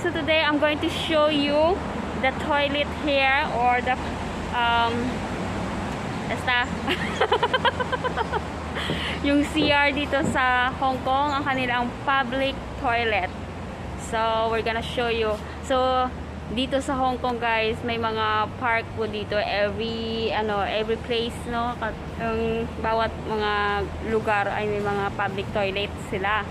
So today I'm going to show you the toilet here or the basta yung CR dito sa Hong Kong, ang kanilang public toilet. So we're gonna show you. So dito sa Hong Kong, guys, may mga park po dito every place, no, bawat mga lugar ay may mga public toilet sila.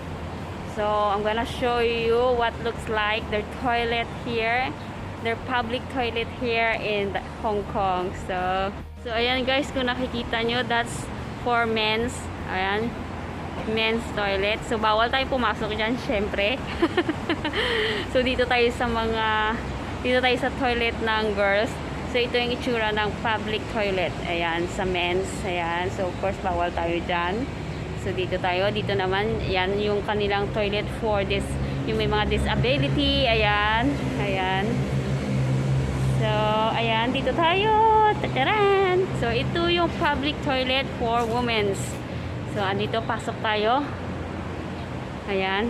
So I'm gonna show you what looks like their toilet here, their public toilet here in Hong Kong. So ayan, guys, kung nakikita nyo, that's for men's. Ayan, men's toilet. So bawal tayo pumasok dyan, syempre. So dito tayo sa toilet ng girls. So ito yung itsura ng public toilet. Ayan, sa men's. Ayan, so of course bawal tayo dyan. So dito tayo, dito naman, yan yung kanilang toilet for this, yung may mga disability. Ayan, ayan. So ayan, dito tayo. Tataran! So ito yung public toilet for women's. So andito, pasok tayo. Ayan.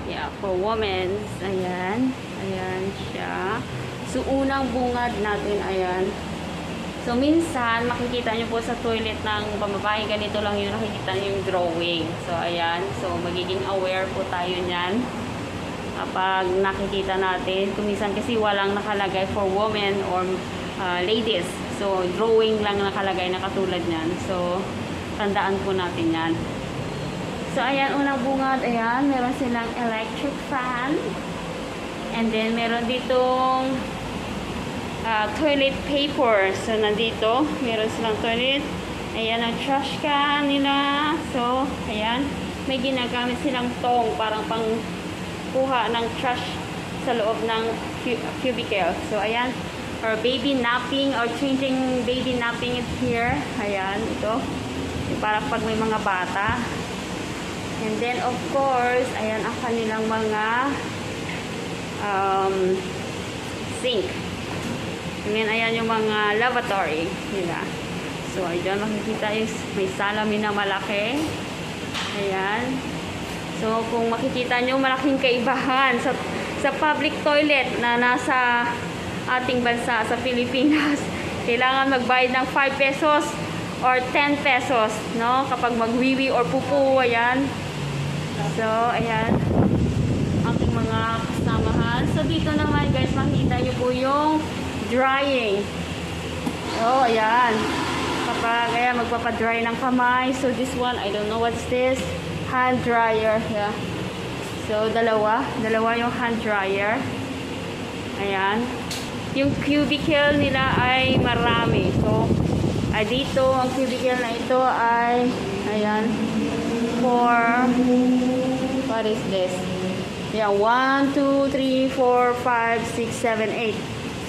Yeah, for women's. Ayan. Ayan siya. So unang bungad natin, ayan. So minsan makikita nyo po sa toilet ng pambabae, ganito lang yung nakikita nyo yung drawing. So ayan, so magiging aware po tayo nyan kapag nakikita natin. Kung minsan kasi walang nakalagay for women or ladies, so drawing lang nakalagay na katulad nyan. So tandaan po natin yan. So ayan, unang bungad, ayan, meron silang electric fan, and then meron ditong toilet paper. So nandito meron silang toilet. Ayan ang trash can nila. So ayan, may ginagamit silang tong parang pang kuha ng trash sa loob ng cubicle. So ayan, or baby napping or changing baby napping is here. Ayan, ito para pag may mga bata. And then of course, ayan ang kanilang mga sink. And then ayan yung mga lavatory nila. So ayan, makikita is may salamin na malaki. Ayan. So kung makikita nyo, malaking kaibahan sa public toilet na nasa ating bansa, sa Pilipinas. Kailangan magbayad ng 5 pesos or 10 pesos, no? Kapag magwiwi or pupu, ayan. So ayan, aking mga kasamahan. So dito naman, guys, makikita nyo po yung drying. So ayan, kapag ayan, magpapadry ng kamay. So this one, I don't know what's this, hand dryer. Yeah. So dalawa yung hand dryer. Ayan, yung cubicle nila ay marami. So dito ang cubicle na ito ay ayan, for what is this? Yeah, 1, 2, 3, 4, 5, 6, 7, 8.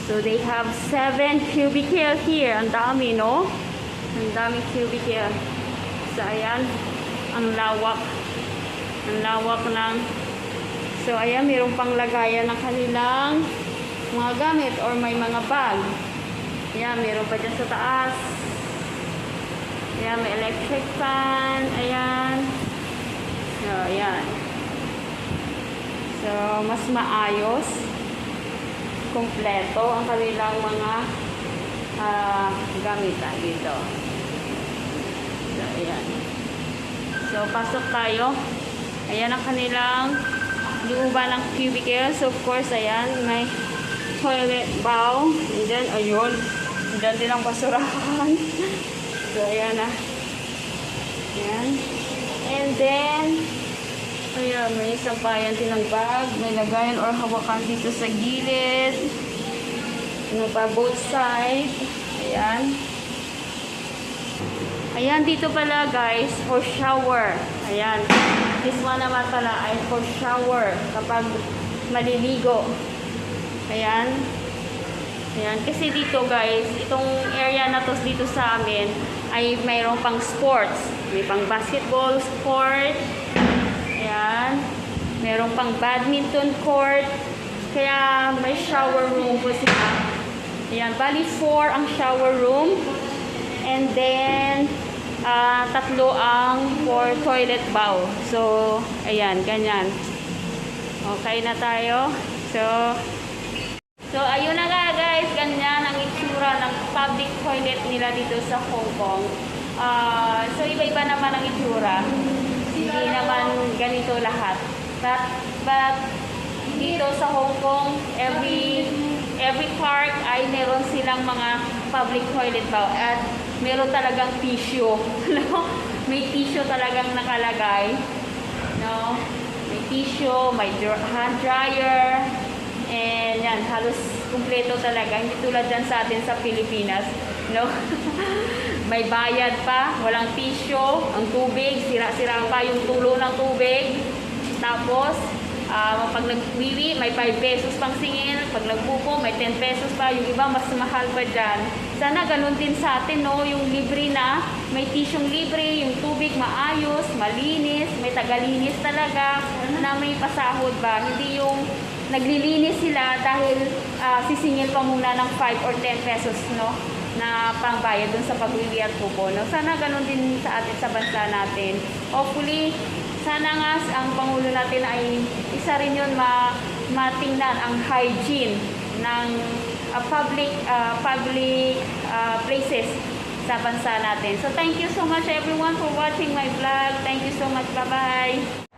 So they have 7 cubicle here. Ang dami, no? Ang daming cubicle. So ayan, ang lawak. Ang lawak ng. So ayan, mayroong pang lagayan ng kanilang mga gamit or may mga bag. Ayan, mayroon pa dyan sa taas. Ayan, may electric fan. Ayan. So ayan. So mas maayos, kompleto ang kanilang mga gamitan dito. So ayan. So pasok tayo. Ayan ang kanilang looban ng cubicle. So of course, ayan, may toilet bowl. And then, ayun, dyan din ang basurahan. So ayan na. Ayan. And then, ayan, may sampayan din ng bag. May lagayan or hawakan dito sa gilid. Ano pa, both side. Ayan. Ayan, dito pala, guys, for shower. Ayan. This one naman pala ay for shower kapag maliligo. Ayan. Ayan. Kasi dito, guys, itong area na to dito sa amin ay mayroong pang sports. May pang basketball court. Ayan. Mayroong pang badminton court. Kaya may shower room po sila. Ayan. Bali 4 ang shower room. And then, 3 ang for toilet bowl. So, ayan, ganyan. Okay na tayo. So ayun na nga guys, ganyan ang itsura ng public toilet nila dito sa Hong Kong. So iba-iba naman ang itsura. Hindi naman ganito lahat. But dito sa Hong Kong, every park ay meron silang mga public toilet ba? At meron talagang tissue. No? May tissue talagang nakalagay. No? May tissue, may hand dryer, and yan, halos kumpleto talaga. Hindi tulad dyan sa atin sa Pilipinas. No? May bayad pa, walang tissue, ang tubig, sira-sira pa yung tulo ng tubig. Tapos, pag nagwiwi, may 5 pesos pang singil. Pag nagpupo, may 10 pesos pa. Yung iba, mas mahal pa dyan. Sana ganun din sa atin, no? Yung libre na, may tisyong libre, yung tubig maayos, malinis, may tagalinis talaga, na may pasahod ba. Hindi yung naglilinis sila dahil sisingil pa muna ng 5 or 10 pesos, no? Na pangbayad dun sa pagwiwi at pupo, no? Sana ganun din sa atin, sa bansa natin. Hopefully, sana nga ang Pangulo natin ay isa rin yun matingnan ang hygiene ng public places sa bansa natin. So thank you so much everyone for watching my vlog. Thank you so much. Bye-bye.